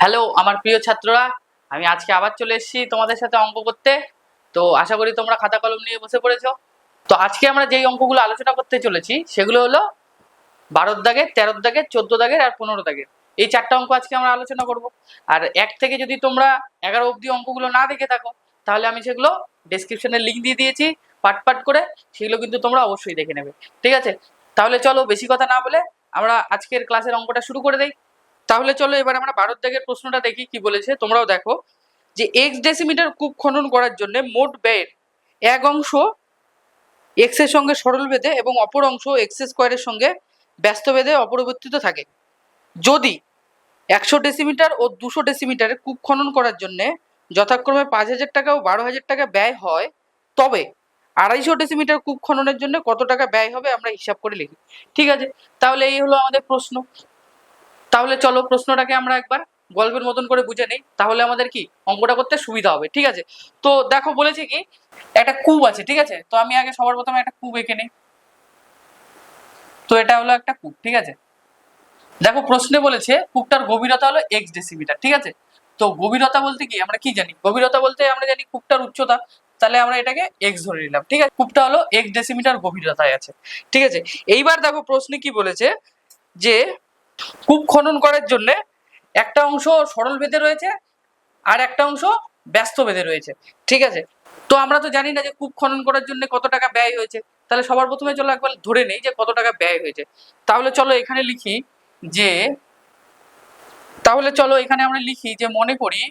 Hello আমার প্রিয় ছাত্ররা, আমি আজকে আবার চলে এসেছি তোমাদের সাথে অঙ্ক করতে। তো আশা করি তোমরা খাতা কলম নিয়ে বসে পড়েছো। তো আজকে আমরা যেই অঙ্কগুলো আলোচনা করতে চলেছি সেগুলো হলো 12 দাগের, 13 দাগের, 14 দাগের আর 15 দাগের। এই চারটা অঙ্ক আজকে আমরা আলোচনা করব। আর এক থেকে যদি তোমরা 11 অবধি অঙ্কগুলো না দেখে থাকো তাহলে আমি সেগুলো ডেসক্রিপশনে লিঙ্ক দিয়ে দিয়েছি পার্ট পার্ট করে, সেগুলো কিন্তু তোমরা অবশ্যই দেখে নেবে। ঠিক আছে, তাহলে চলো বেশি কথা না বলে আমরা আজকের ক্লাসের অঙ্কটা শুরু করে দেই। তাহলে চলো এবার আমরা 12 দাগের প্রশ্নটা দেখি কি বলেছে। তোমরাও দেখো যে এক্স ডেসিমিটার কূপ খনন করার জন্য মোট ব্যয়ের এক অংশ এক্স এর সঙ্গে সরল বেঁধে এবং অপর অংশ এক্স স্কোয়ারের সঙ্গে ব্যস্ত বেঁধে অপরিবর্তিত থাকে। যদি 100 ডেসিমিটার ও 200 ডেসিমিটারের কূপ খনন করার জন্য যথাক্রমে 5,000 টাকা ও 12,000 টাকা ব্যয় হয়, তবে 250 ডেসিমিটার কূপ খননের জন্য কত টাকা ব্যয় হবে আমরা হিসাব করে লিখি। ঠিক আছে, তাহলে এই হলো আমাদের প্রশ্ন। তাহলে চলো প্রশ্নটাকে আমরা একবার গল্পের মতন করে বুঝে নেই, তাহলে আমাদের কি অঙ্কটা করতে সুবিধা হবে। ঠিক আছে, তো দেখো বলেছে কি একটা কূপ আছে। ঠিক আছে, তো আমি আগে সবার প্রথমে একটা কূপ এঁকে নেই। তো এটা হলো একটা কূপ। ঠিক আছে, দেখো প্রশ্নে বলেছে কূপটার গভীরতা হলো এক্স ডেসিমিটার। ঠিক আছে, তো গভীরতা বলতে কি আমরা কি জানি? গভীরতা বলতে আমরা জানি কূপটার উচ্চতা, তাহলে আমরা এটাকে এক্স ধরে নিলাম। ঠিক আছে, কূপটা হলো এক্স ডেসিমিটার গভীরতায় আছে। ঠিক আছে, এইবার দেখো প্রশ্নে কি বলেছে যে কূপ খনন করার জন্য একটা অংশ সরল বেঁধে রয়েছে আর একটা অংশ ব্যস্ত বেঁধে রয়েছে। ঠিক আছে, তো আমরা তো জানি না যে কূপ খনন করার জন্য কত টাকা ব্যয় হয়েছে। তাহলে সবার প্রথমে চলো একবার ধরে নেই যে কত টাকা ব্যয় হয়েছে। তাহলে চলো এখানে লিখি যে আমরা লিখি যে মনে করি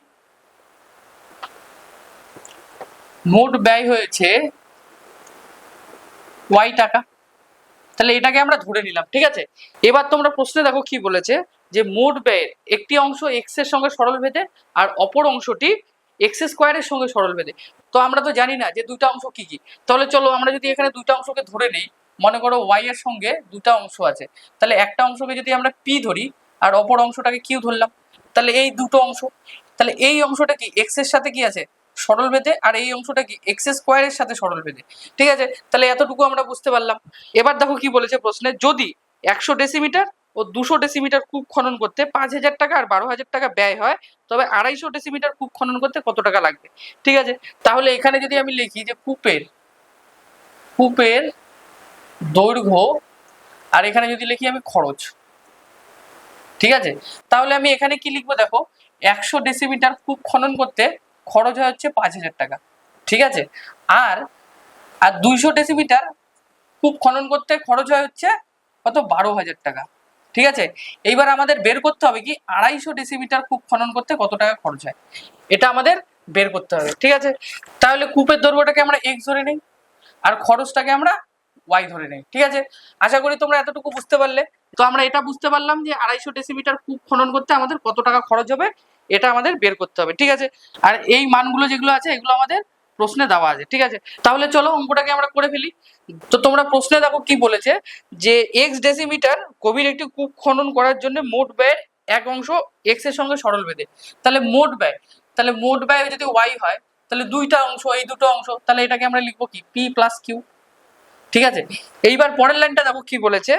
মোট ব্যয় হয়েছে ওয়াই টাকা। তাহলে এটাকে আমরা ধরে নিলাম। ঠিক আছে, এবার তোমরা প্রশ্নে দেখো কি বলেছে যে মোট ব্যয়ের একটি অংশ এক্স এর সঙ্গে সরল বেঁধে আর অপর অংশটি এক্স স্কোয়ারের সঙ্গে সরল বেঁধে। তো আমরা তো জানি না যে দুইটা অংশ কি কি। তাহলে চলো আমরা যদি এখানে দুইটা অংশকে ধরে নেই, মনে করো ওয়াই এর সঙ্গে দুটা অংশ আছে, তাহলে একটা অংশকে যদি আমরা পি ধরি আর অপর অংশটাকে কিউ ধরলাম, তাহলে এই দুটো অংশ, তাহলে এই অংশটা কি এক্স এর সাথে কি আছে সরল বেঁধে, আর এই অংশটা কি এক্স স্কোয়ারের সাথে সরল বেঁধে। ঠিক আছে, তাহলে এতটুকু আমরা বুঝতে পারলাম। এবার দেখো কি বলেছে প্রশ্নে, যদি 100 ডেসিমিটার ও 200 ডেসিমিটার কূপ খনন করতে 5,000 টাকা আর 12,000 টাকা ব্যয় হয়, তবে 250 ডেসিমিটার কূপ খনন করতে কত টাকা লাগবে। ঠিক আছে, তাহলে এখানে যদি আমি লিখি যে কূপের দৈর্ঘ্য আর এখানে যদি লিখি আমি খরচ। ঠিক আছে, তাহলে আমি এখানে কি লিখবো দেখো 100 ডেসিমিটার কূপ খনন করতে খরচ হয় হচ্ছে 5,000 টাকা। ঠিক আছে, আর 200 ডেসিমিটার কূপ খনন করতে খরচ হয় হচ্ছে কত 12,000 টাকা। ঠিক আছে, এইবার আমাদের বের করতে হবে কি 250 ডেসিমিটার কূপ খনন করতে কত টাকা খরচ হয়, এটা আমাদের বের করতে হবে। ঠিক আছে, তাহলে কূপের দৈর্ঘ্যটাকে আমরা এক্স ধরে নেই আর খরচটাকে আমরা ওয়াই ধরে নেই। ঠিক আছে, আশা করি তোমরা এতটুকু বুঝতে পারলে। তো আমরা এটা বুঝতে পারলাম যে 250 ডেসিমিটার কূপ খনন করতে আমাদের কত টাকা খরচ হবে, এটা আমাদের বের করতে হবে। ঠিক আছে, আর এই মানগুলো যেগুলো আছে এগুলো আমাদের প্রশ্নে দেওয়া আছে। ঠিক আছে, তাহলে চলো অঙ্কটাকে আমরা করে ফেলি। তো তোমরা প্রশ্নে দেখো কি বলেছে যে এক্স ডেসিমিটার গভীর একটি কূপ খনন করার জন্য মোট ব্যয়ের এক অংশ এক্স এর সঙ্গে সরল বেঁধে। তাহলে মোট ব্যয় যদি ওয়াই হয়, তাহলে দুইটা অংশ এই দুটো অংশ, তাহলে এটাকে আমরা লিখবো কি পি প্লাস কিউ। ঠিক আছে, এইবার পরের লাইনটা দেখো কি বলেছে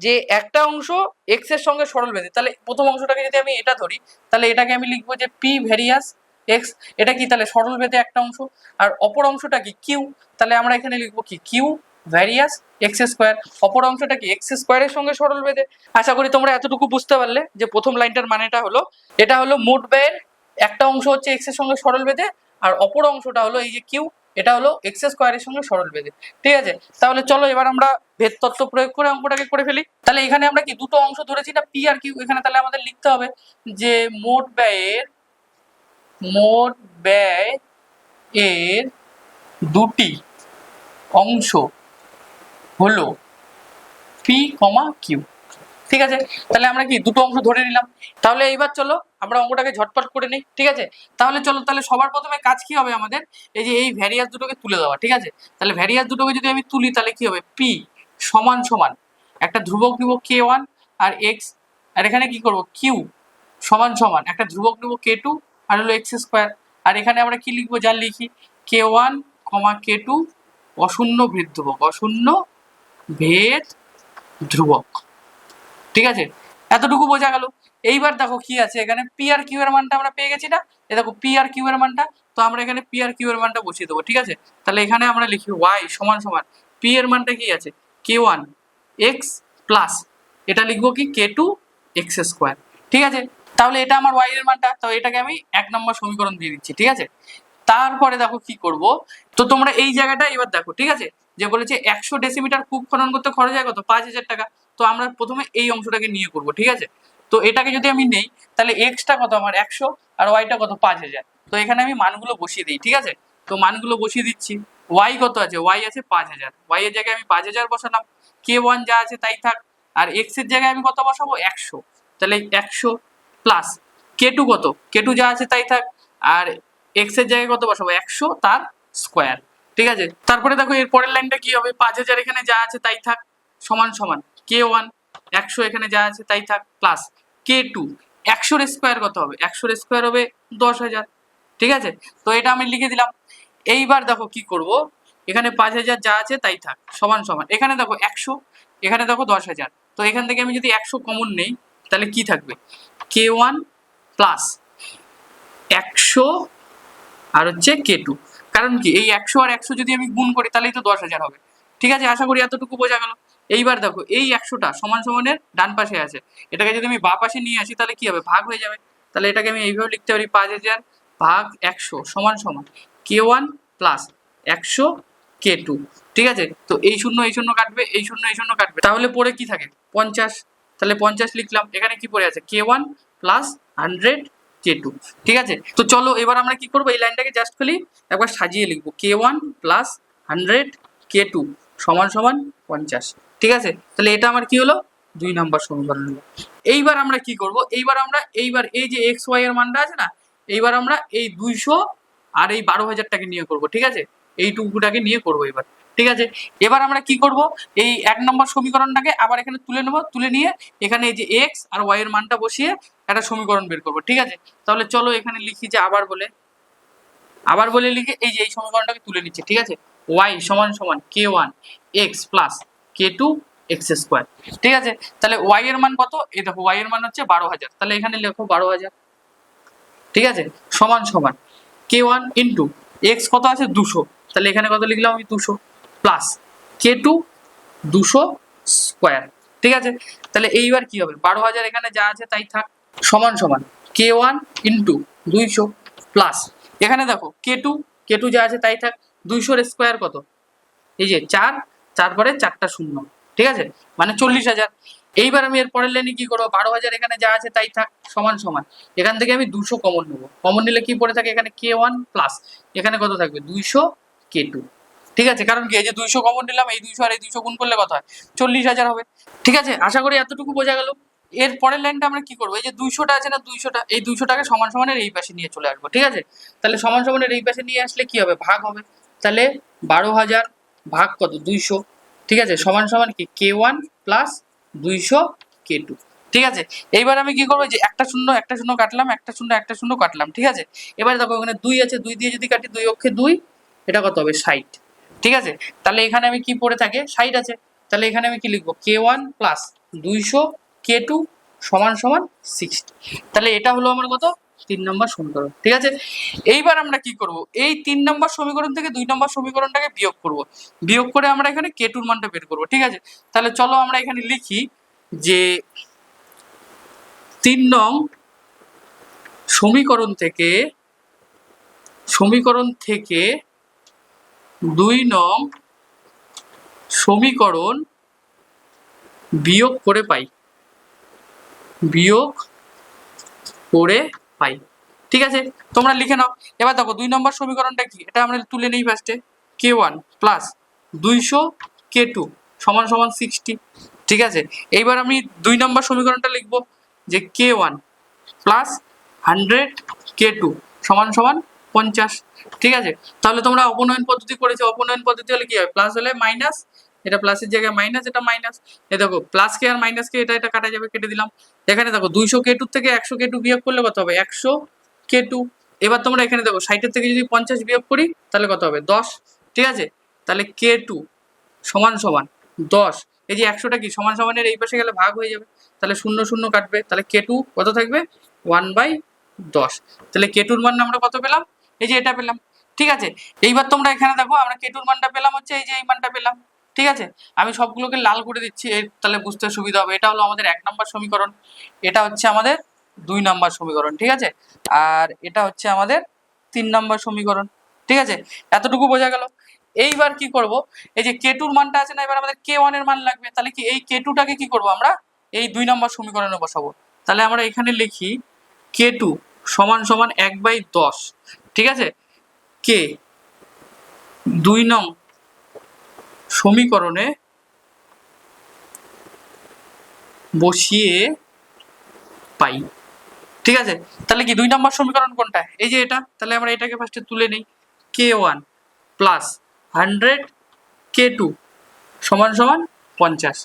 যে একটা অংশ এক্স এর সঙ্গে সরল বেঁধে। তাহলে প্রথম অংশটাকে যদি আমি এটা ধরি, তাহলে এটাকে আমি লিখবো যে পি ভেরিয়াস এক্স, এটা কি তাহলে সরল বেঁধে একটা অংশ, আর অপর অংশটা কি কিউ, তাহলে আমরা এখানে লিখবো কি কিউ ভ্যারিয়াস এক্স স্কোয়ার, অপর অংশটা কি এক্স স্কোয়ারের সঙ্গে সরল বেঁধে। আশা করি তোমরা এতটুকু বুঝতে পারলে যে প্রথম লাইনটার মানেটা হলো এটা হলো মোট ব্যয়ের একটা অংশ হচ্ছে এক্স এর সঙ্গে সরল বেঁধে আর অপর অংশটা হলো এই যে কিউ, এটা হলো এক্স স্কোয়ারের সঙ্গে সরল বেঁধে। ঠিক আছে, তাহলে চলো এবার আমরা ভেদ তত্ত্ব প্রয়োগ করে অঙ্কটাকে করে ফেলি। তাহলে এখানে আমরা কি দুটো অংশ ধরেছি না, পি আর কিউ, এখানে তাহলে আমাদের লিখতে হবে যে মোট ব্যয় এর দুটি অংশ হলো পি কমা কিউ। ঠিক আছে, তাহলে আমরা কি দুটো অংশ ধরে নিলাম। তাহলে এইবার চলো আমরা অঙ্কটাকে ঝটপট করে নিই। ঠিক আছে, তাহলে চলো তাহলে সবার প্রথমে কাজ কি হবে আমাদের, এই যে এই ভ্যারিয়াস দুটোকে তুলে দেওয়া। ঠিক আছে, তাহলে ভ্যারিয়াস দুটোকে যদি আমি তুলি তাহলে কি হবে পি সমান সমান একটা ধ্রুবক নিব কে ওয়ান আর এক্স, আর এখানে কি করব কিউ সমান সমান একটা ধ্রুবক নিব কে টু আর হলো এক্স স্কোয়ার, আর এখানে আমরা কি লিখবো যা লিখি কে ওয়ান কমা কে টু অশূন্য ভেদ ধ্রুবক। ঠিক আছে, এতটুকু বোঝা গেল। এইবার দেখো কি আছে এখানে, পি আর কিউ এর মানটা আমরা পেয়ে গেছি না, এ দেখো পি আর কিউ এর মানটা, তো আমরা এখানে পি আর কিউ এর মানটা বসিয়ে দেবো, ঠিক আছে। তাহলে এখানে আমরা লিখি ওয়াই সমান সমান পি এর মানটা কি আছে কে ওয়ান এক্স প্লাস এটা লিখবো কি কে টু এক্স স্কোয়ার, ঠিক আছে। তাহলে এটা আমার ওয়াই এর মানটা, তো এটাকে আমি 1 নম্বর সমীকরণ দিয়ে দিচ্ছি, ঠিক আছে। তারপরে দেখো কি করব, তো তোমরা এই জায়গাটা এবার দেখো, ঠিক আছে, যে বলেছে 100 ডেসিমিটার কূপ খনন করতে খরচ হয় কত 5,000 টাকা, তো আমরা প্রথমে এই অংশটাকে নিয়ে করব, ঠিক আছে। তো এটাকে যদি আমি নেই তাহলে এক্সটা কত আমার 100 আর ওয়াইটা কত 5,000, তো এখানে আমি মানগুলো বসিয়ে দিই, ঠিক আছে। তো মানগুলো বসিয়ে দিচ্ছি, ওয়াই কত আছে, ওয়াই আছে 5,000, ওয়াই এর জায়গায় আমি 5,000 বসালাম, কে ওয়ান যা আছে তাই থাক, আর এক্স এর জায়গায় আমি কত বসাবো 100, তাহলে 100 প্লাস কে টু কত, কে টু যা আছে তাই থাক, আর এক্স এর জায়গায় কত বসাবো 100 তার স্কোয়ার, ঠিক আছে। তারপরে দেখো এর পরের লাইনটা কি হবে, 5,000 এখানে যা আছে তাই থাক সমান সমান কে ওয়ান 100 এখানে যা আছে তাই থাক প্লাস কে টু 100 এর স্কোয়ার কত হবে, 100 এর স্কোয়ার হবে 10,000, ঠিক আছে। তো এটা আমি লিখে দিলাম। এইবার দেখো কি করব, এখানে 5,000 যা আছে তাই থাক সমান সমান এখানে দেখো 100, এখানে দেখো 10,000, তো এখান থেকে আমি যদি 100 কমন নেই তাহলে কি থাকবে কে ওয়ান প্লাস 100 আর হচ্ছে কে টু, কারণ কি এই 100 আর 100 যদি আমি গুণ করি তাহলেই তো 10,000 হবে, ঠিক আছে। আশা করি এতটুকু বোঝা গেল। এইবার দেখো এই 100টা সমান সমানের ডান পাশে আছে, এটাকে যদি আমি বাঁ পাশে নিয়ে আসি তাহলে কি হবে ভাগ হয়ে যাবে, তাহলে এটাকে আমি এইভাবে লিখতে পারি 5,000 ভাগ 100 সমান সমান কে ওয়ান প্লাস 100 কে টু, ঠিক আছে। তো এই শূন্য কাটবে, এই শূন্য কাটবে, তাহলে পরে কি থাকে 50, তাহলে 50 লিখলাম, এখানে কি পড়ে আছে কে ওয়ান প্লাস 100 কে টু, ঠিক আছে। তো চলো এবার আমরা কি করবো, এই লাইনটাকে জাস্ট খালি একবার সাজিয়ে লিখবো কে ওয়ান প্লাস 100 কে টু সমান সমান 50, ঠিক আছে। তাহলে এটা আমার কি হলো 2 নম্বর সমীকরণ হলো। এইবার আমরা কি করব, এইবার এই যে এক্স ওয়াই এর মানটা আছে না, এইবার আমরা এই 200 আর এই 12,000টাকে নিয়ে করব, ঠিক আছে, এইটুকুটাকে নিয়ে করবো এবার, ঠিক আছে। এবার আমরা কি করব, এই 1 নম্বর সমীকরণটাকে আবার এখানে তুলে নেব, তুলে নিয়ে এখানে এই যে এক্স আর ওয়াই এর মানটা বসিয়ে একটা সমীকরণ বের করবো, ঠিক আছে। তাহলে চলো এখানে লিখি যে আবার বলে লিখে এই যে এই সমীকরণটাকে তুলে নিচ্ছে, ঠিক আছে। ওয়াই সমান সমান কে ওয়ান এক্স প্লাস কে টু এক্স স্কোয়ার, ঠিক আছে। তাহলে ওয়াই এর মান কত, এই দেখো ওয়াই এর মান হচ্ছে 12,000, তাহলে এখানে লেখো 12,000, ঠিক আছে, সমান সমান কে ওয়ান ইন্টু এক্স কত আছে 200, তাহলে এখানে কত লিখলাম আমি 200 প্লাস কে টু 200 স্কোয়ার, ঠিক আছে। তাহলে এইবার কি হবে 12,000 এখানে যা আছে তাই থাক সমান সমান কে ওয়ান ইন্টু 200 প্লাস এখানে দেখো কে টু যা আছে তাই থাক 200 এর স্কোয়ার কত, এই যে 4, তারপরে 4টা শূন্য, ঠিক আছে, মানে 40,000। এইবার আমি এর পরের লাইনে কি করবো 12,000 এখানে যা আছে তাই থাক সমান সমান এখান থেকে আমি 200 কমন নেবো, কমন নিলে কি পড়ে থাকে এখানে কে ওয়ান প্লাস এখানে কত থাকবে 200 কে টু, ঠিক আছে। কারণ কি এই যে 200 কমন নিলাম, এই 200 আর এই 200 গুণ করলে কত হয় 40,000 হবে, ঠিক আছে। আশা করি এতটুকু বোঝা গেল। এর পরের লাইনটা আমরা কি করবো, এই যে 200টা আছে না 200টা, এই 200টাকে সমান সমানের এই পাশে নিয়ে চলে আসবো, ঠিক আছে। তাহলে সমান সমানের এই পাশে নিয়ে আসলে কি হবে ভাগ হবে, তাহলে 12,000 ভাগ কত 200, ঠিক আছে, সমান সমান কি কে ওয়ান প্লাস 200 কে টু, ঠিক আছে। এইবার আমি কি করবো যে একটা শূন্য কাটলাম, একটা শূন্য কাটলাম, ঠিক আছে। এবার দেখো ওখানে 2 আছে, 2 দিয়ে যদি কাটি 2 অক্ষে 2, এটা কত হবে 60, ঠিক আছে। তাহলে এখানে আমি কি পড়ে থাকে 60 আছে, তাহলে এখানে আমি কি লিখবো কে ওয়ান প্লাস 200 কে টু সমান সমান 60, তাহলে এটা হলো আমার কত 3 নম্বর সমীকরণ, ঠিক আছে। এইবার আমরা কি করব, এই 3 নম্বর সমীকরণ থেকে 2 নম্বর সমীকরণটাকে বিয়োগ করব, বিয়োগ করে আমরা এখানে কে টুর মানটা বের করব, ঠিক আছে। তাহলে চলো আমরা এখানে লিখি যে 3 নং সমীকরণ থেকে 2 নং সমীকরণ বিয়োগ করে পাই, ঠিক আছে। তোমরা লিখে নাও। এবার দেখো 2 নম্বর সমীকরণটা কি, এটা আমরা তুলে নেই ফার্স্টে, কে ওয়ান প্লাস 200 কে টু সমান সমান 60, ঠিক আছে। এইবার আমি 2 নম্বর সমীকরণটা লিখবো যে কে ওয়ান প্লাস 100 কে টু সমান সমান 50, ঠিক আছে। তাহলে তোমরা অপনয়ন পদ্ধতি করেছো, অপনয়ন পদ্ধতি হলে কি হয় প্লাস হলে মাইনাস, এটা প্লাসের জায়গায় মাইনাস, এটা মাইনাস, এই দেখো প্লাস কে আর মাইনাস কে এটা কাটা যাবে, কেটে দিলাম। এখানে দেখো 200 কে টু থেকে 100 কে টু বিয়োগ করলে কত হবে 100 কে টু। এবার তোমরা এখানে দেখো 60 এর থেকে যদি 50 বিয়োগ করি তাহলে কত হবে 10, ঠিক আছে। তাহলে কে টু সমান সমান 10, এই যে 100টা কি সমান সমানের এই পাশে গেলে ভাগ হয়ে যাবে, তাহলে 0 0 কাটবে, তাহলে K2 কত থাকবে 1/10। তাহলে K2 মান আমরা কত পেলাম, এই যে এটা পেলাম। ঠিক আছে, এইবার তোমরা এখানে দেখো আমরা K2 মানটা পেলাম হচ্ছে এই যে এই মানটা পেলাম। ঠিক আছে, আমি সবগুলোকে লাল করে দিচ্ছি তাহলে বুঝতে সুবিধা হবে। এটা হলো আমাদের 1 নম্বর সমীকরণ, এটা হচ্ছে আমাদের 2 নম্বর সমীকরণ। ঠিক আছে, আর এটা হচ্ছে আমাদের 3 নম্বর সমীকরণ। ঠিক আছে, এতটুকু বোঝা গেল। এইবার কি করব, এই যে K2 এর মানটা আছে না, এবার আমাদের K1 এর মান লাগবে। তাহলে কি এই K2 টাকে কি করব আমরা এই 2 নম্বর সমীকরণে বসাবো। তাহলে আমরা এখানে লিখি K2 সমান সমান 1/10। ঠিক আছে, K 2 নং সমীকরণে বসিয়ে পাই। ঠিক আছে, তাহলে কি 2 নম্বর সমীকরণ কোনটা, এই যে এটা। তাহলে আমরা এটাকে ফার্স্টে তুলে নেই, K1 প্লাস 100 K2 সমান সমান 50।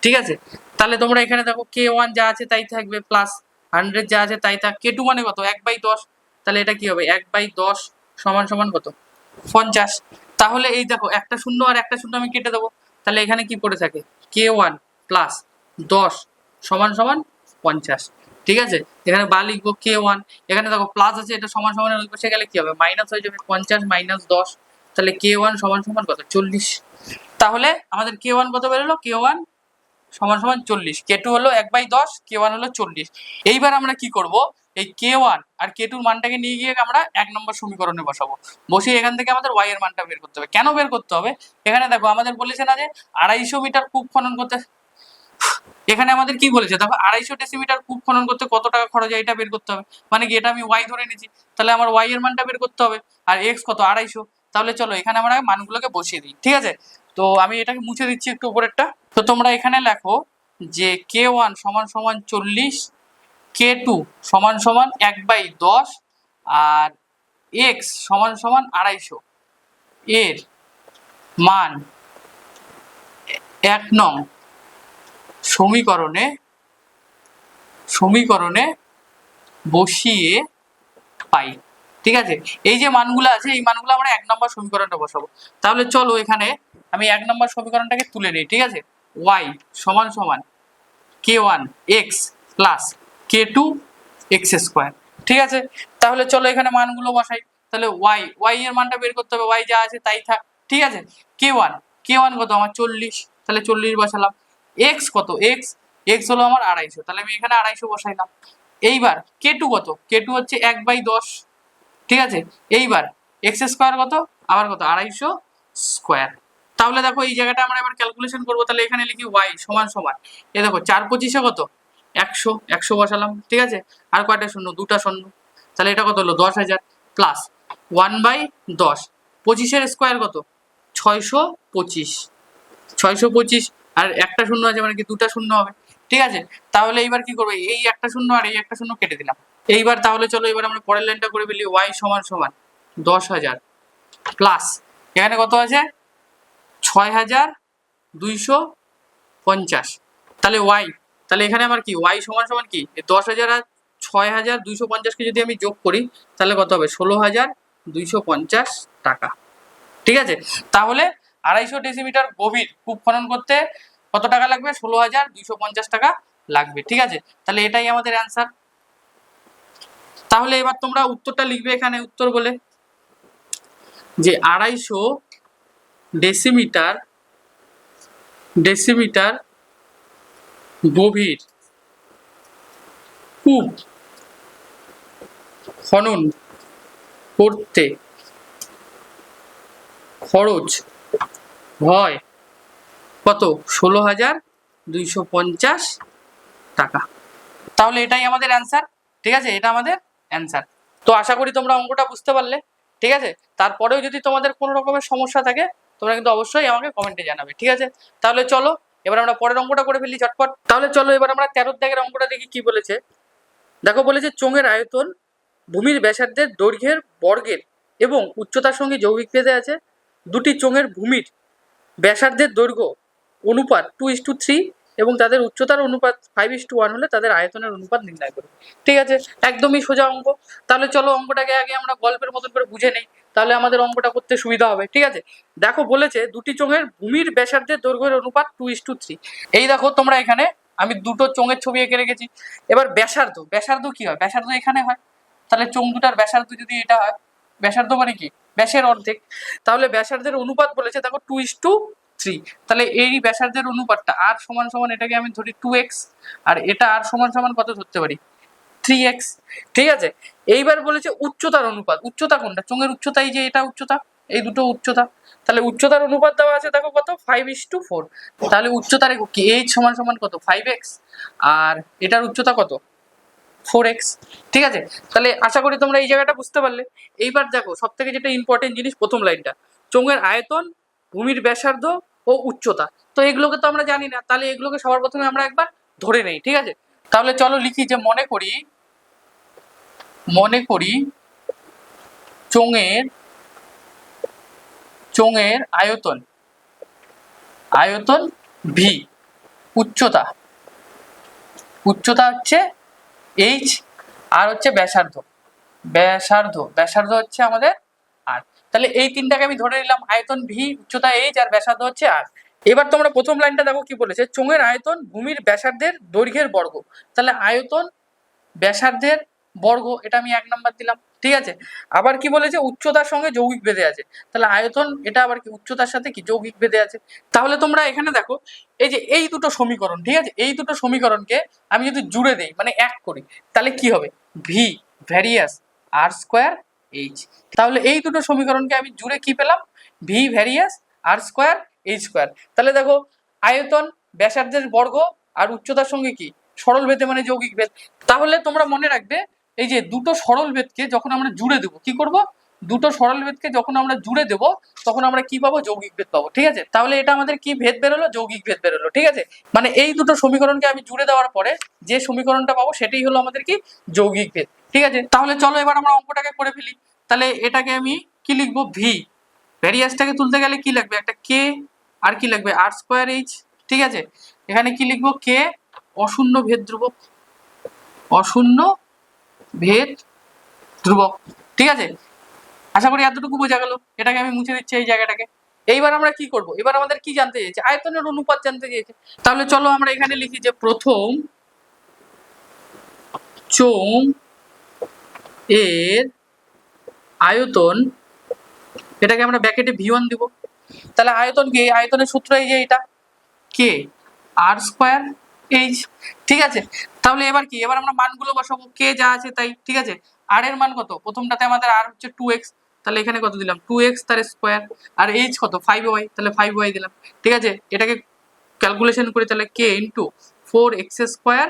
ঠিক আছে, তাহলে তোমরা এখানে দেখো K1 যা আছে তাই থাকবে, প্লাস 100 যা আছে তাই থাক। K2 মানে কত 1/10, তাহলে এটা কি হবে 1/10 সমান সমান কত 50। তাহলে এই দেখো একটা শূন্য আর একটা শূন্য আমি কেটে দেবো, তাহলে এখানে কি পড়ে থাকে K1 প্লাস 10 সমান সমান 50। ঠিক আছে, এখানে বা লিখবো K1, এখানে দেখো প্লাস আছে, এটা সমান সমানের ওই পাশে গেলে কি হবে মাইনাস হয়ে যাবে, 50 মাইনাস 10, তাহলে K1 সমান সমান কত 40। তাহলে আমাদের K1 কত বেরোলো, K1 সমান সমান 40, K2 হলো 1/10, K1 হলো 40। এইবার আমরা কি করব, এই K1 আর K2 এর মানটাকে নিয়ে গিয়ে আমরা 1 নম্বর সমীকরণে বসাবো। বসিয়ে এখান থেকে আমাদের y এর মানটা বের করতে হবে। কেন বের করতে হবে, এখানে দেখো আমাদের বলেছে না যে 250 মিটার কূপ খনন করতে, এখানে আমাদের কি বলেছে দেখো 250 ডেসিমিটার কূপ খনন করতে কত টাকা খরচ হয় এটা বের করতে হবে। মানে কি এটা আমি y ধরে নিয়েছি, তাহলে আমার y এর মানটা বের করতে হবে, আর x কত 250। তাহলে চলো এখানে আমরা মানগুলোকে বসিয়ে দিই। ঠিক আছে, তো আমি এটাকে মুছে দিচ্ছি একটু উপরেরটা। তো তোমরা এখানে লেখো যে K1 সমান সমান 40, K2 সমান সমান 1/10, আর x সমান সমান 250 এর মান 1 নং সমীকরণে বসিয়ে পাই। ঠিক আছে, এই যে মানগুলো আছে এই মানগুলো আমরা 1 নম্বর সমীকরণে বসাবো। তাহলে চলো এখানে আমি 1 নম্বর সমীকরণটাকে তুলে নিই। ঠিক আছে, y সমান সমান K1 x plus K2 x square. ঠিক আছে, তাহলে চলো এখানে মানগুলো বসাই। তাহলে y এর মানটা বের করতে হবে, y যা আছে তাই থাক। ঠিক আছে, K1 কত আমার 40, তাহলে 40 বসালাম। x কত x হলো আমার 250, তাহলে আমি এখানে 250 বসাইলাম। এইবার K2 কত, K2 হচ্ছে 1/10। ঠিক আছে, এইবার x স্কোয়ার কত আবার কত 250 স্কোয়ার। তাহলে দেখো এই জায়গাটা আমরা এবার ক্যালকুলেশন করবো। তাহলে এখানে লিখি y সমান সমান, এই দেখো 4 25 কত 100 বসালাম। ঠিক আছে, আর কয়টা শূন্য, 2টা শূন্য, তাহলে এটা কত হলো 10,000 প্লাস 1/10, 25 স্কোয়ার কত 625, আর একটা শূন্য আছে মানে কি 2টা শূন্য হবে। ঠিক আছে, তাহলে এইবার কি করবো, এই একটা শূন্য আর এই একটা শূন্য কেটে দিলাম। এইবার তাহলে চলো এবার আমরা পরের লাইনটা করে ফেলি, y সমান সমান 10,000 প্লাস এখানে কত আছে 6,250। তাহলে তাহলে এখানে আমার কি y সমান সমান কি 10,000 আর 6,250 কে যদি আমি যোগ করি তাহলে কত হবে 16,250 টাকা। ঠিক আছে, তাহলে 250 ডেসিমিটার গভীর কূপ খনন করতে কত টাকা লাগবে, 16,250 টাকা লাগবে। ঠিক আছে, তাহলে এটাই আমাদের অ্যান্সার। তাহলে এবার তোমরা উত্তরটা লিখবে এখানে উত্তর বলে যে 250 ডেসিমিটার গভীর কূপ খনন করতে খরচ হয় কত 16,250 টাকা। তাহলে এটাই আমাদের অ্যান্সার। ঠিক আছে, এটা আমাদের অ্যান্সার। তো আশা করি তোমরা অঙ্কটা বুঝতে পারলে। ঠিক আছে, তারপরেও যদি তোমাদের কোনো রকমের সমস্যা থাকে তোমরা কিন্তু অবশ্যই আমাকে কমেন্টে জানাবে। ঠিক আছে, তাহলে চলো এবার আমরা পরের অঙ্কটা করে ফেলি ঝটপট। তাহলে চলো এবার আমরা 13 দাগের অঙ্কটা দেখি কি বলেছে। দেখো বলেছে চোঙের আয়তন ভূমির ব্যাসার্ধের দৈর্ঘ্যের বর্গের এবং উচ্চতার সঙ্গে যৌগিক ভেদে আছে। দুটি চোঙের ভূমির ব্যাসার্ধের দৈর্ঘ্য অনুপাত 2:3 এবং তাদের উচ্চতার অনুপাত 5:1 হলে তাদের আয়তনের অনুপাত নির্ণয় করবে। ঠিক আছে, একদমই সোজা অঙ্ক। তাহলে চলো অঙ্কটাকে আগে আমরা গল্পের মতন করে বুঝে নেই, তাহলে আমাদের অঙ্কটা করতে সুবিধা হবে। ঠিক আছে, দেখো বলেছে দুটি চোঙের ভূমির ব্যাসার্ধের দৈর্ঘ্যের অনুপাত 2:3। এই দেখো তোমরা এখানে আমি দুটো চোঙের ছবি এঁকে রেখেছি। এবার ব্যাসার্ধ, ব্যাসার্ধ কি হয়? ব্যাসার্ধ এখানে হয়, তাহলে চোঙ দুটার ব্যাসার্ধ যদি এটা হয়, ব্যাসার্ধ মানে কি? ব্যাসের অর্ধেক। তাহলে ব্যাসার্ধের অনুপাত বলেছে দেখো 2:3। তাহলে এই ব্যাসার্ধের অনুপাতটা আর সমান সমান এটাকে আমি ধরি 2x, আর এটা আর সমান সমান কত ধরতে পারি? 3x। ঠিক আছে, এইবার বলেছে উচ্চতার অনুপাত। উচ্চতা কোনটা? চোঙের উচ্চতা, এই যে এটা উচ্চতা, এই দুটো উচ্চতা। তাহলে উচ্চতার অনুপাত দেওয়া আছে দেখো কত? 5:4। তাহলে উচ্চতার একক কি? h সমান সমান কত? 5x, আর এটার উচ্চতা কত? 4x। ঠিক আছে, তাহলে আশা করি তোমরা এই জায়গাটা বুঝতে পারলে। এইবার দেখো সব থেকে যেটা ইম্পর্টেন্ট জিনিস, প্রথম লাইনটা, চোঙের আয়তন, ভূমির ব্যাসার্ধ ও উচ্চতা। তো এগুলোকে তো আমরা জানি না, তাহলে এগুলোকে সবার প্রথমে আমরা একবার ধরে নেই। ঠিক আছে, তাহলে চলো লিখি যে মনে করি চোঙের আয়তন ভি, উচ্চতা হচ্ছে এইচ, আর হচ্ছে ব্যাসার্ধ হচ্ছে আমাদের আর। তাহলে এই তিনটাকে আমি ধরে নিলাম, আয়তন ভি, উচ্চতা এইচ, আর ব্যাসার্ধ হচ্ছে আর। এবার তোমরা প্রথম লাইনটা দেখো কি বলেছে, চোঙের আয়তন ভূমির ব্যাসার্ধের দৈর্ঘ্যের বর্গ। তাহলে আয়তন ব্যাসার্ধের বর্গ, এটা আমি 1 নাম্বার দিলাম। ঠিক আছে, আবার কি বলেছে? উচ্চতার সঙ্গে যৌগিক বেঁধে আছে। তাহলে আয়তন এটা আবার কি? উচ্চতার সাথে কি যৌগিক বেঁধে আছে। তাহলে তোমরা এখানে দেখো এই যে এই দুটো সমীকরণ, ঠিক আছে, এই দুটো সমীকরণকে আমি যদি জুড়ে দেই, মানে এক করি, তাহলে কি হবে? ভি ভ্যারিয়াস আর স্কোয়ার এইচ। তাহলে এই দুটো সমীকরণকে আমি জুড়ে কি পেলাম? ভি ভ্যারিয়াস আর স্কোয়ার এইচ স্কোয়ার। তাহলে দেখো আয়তন ব্যাসার্ধের বর্গ আর উচ্চতার সঙ্গে কি? সরল ভেদে, মানে যৌগিক ভেদ। তাহলে তোমরা মনে রাখবে, এই যে দুটো সরল ভেদকে যখন আমরা জুড়ে দেবো, কি করব? দুটো সরল ভেদকে যখন আমরা জুড়ে দেবো, তখন আমরা কি পাবো? যৌগিক ভেদ পাবো। ঠিক আছে, তাহলে এটা আমাদের কি ভেদ বেরোলো? যৌগিক ভেদ বেরোলো। ঠিক আছে, মানে এই দুটো সমীকরণকে আমি জুড়ে দেওয়ার পরে যে সমীকরণটা পাবো সেটাই হলো আমাদের কি? যৌগিক ভেদ। ঠিক আছে, তাহলে চলো এবার আমরা অঙ্কটাকে করে ফেলি। তাহলে এটাকে আমি কি লিখবো? ভি ভ্যারিয়াসটাকে তুলতে গেলে কি লাগবে? একটা কে, আর কি লাগবে? আর স্কোয়ার এইচ। ঠিক আছে, এখানে কি লিখবো? কে অশূন্য ভেদ ধ্রুবক, ঠিক আছে, আশা করি এতটুকু বোঝা গেল। এটাকে আমি মুছে দিচ্ছি এই জায়গাটাকে। এইবার আমরা কি করব? এবার আমাদের কি জানতে চেয়েছে? আয়তনের অনুপাত জানতে চেয়েছে। তাহলে চলো আমরা এখানে লিখি যে প্রথম চোঙ এর আয়তন, এটাকে আমরা ব্র্যাকেটে v1 দিব। তাহলে আয়তন কি? আয়তনের সূত্র এই যে এটা, কে আর স্কোয়ার এইচ। ঠিক আছে, তাহলে এবার কি? এবার আমরা মানগুলো বসাবো, কে যা আছে তাই। ঠিক আছে, আর এর মান কত? প্রথমটাতে আমাদের আর হচ্ছে 2x, তাহলে এখানে কত দিলাম? 2x তার স্কোয়ার। আর এইচ কত? 5y, তাহলে 5y দিলাম। ঠিক আছে, এটাকে ক্যালকুলেশন করি, তাহলে কে into 4x square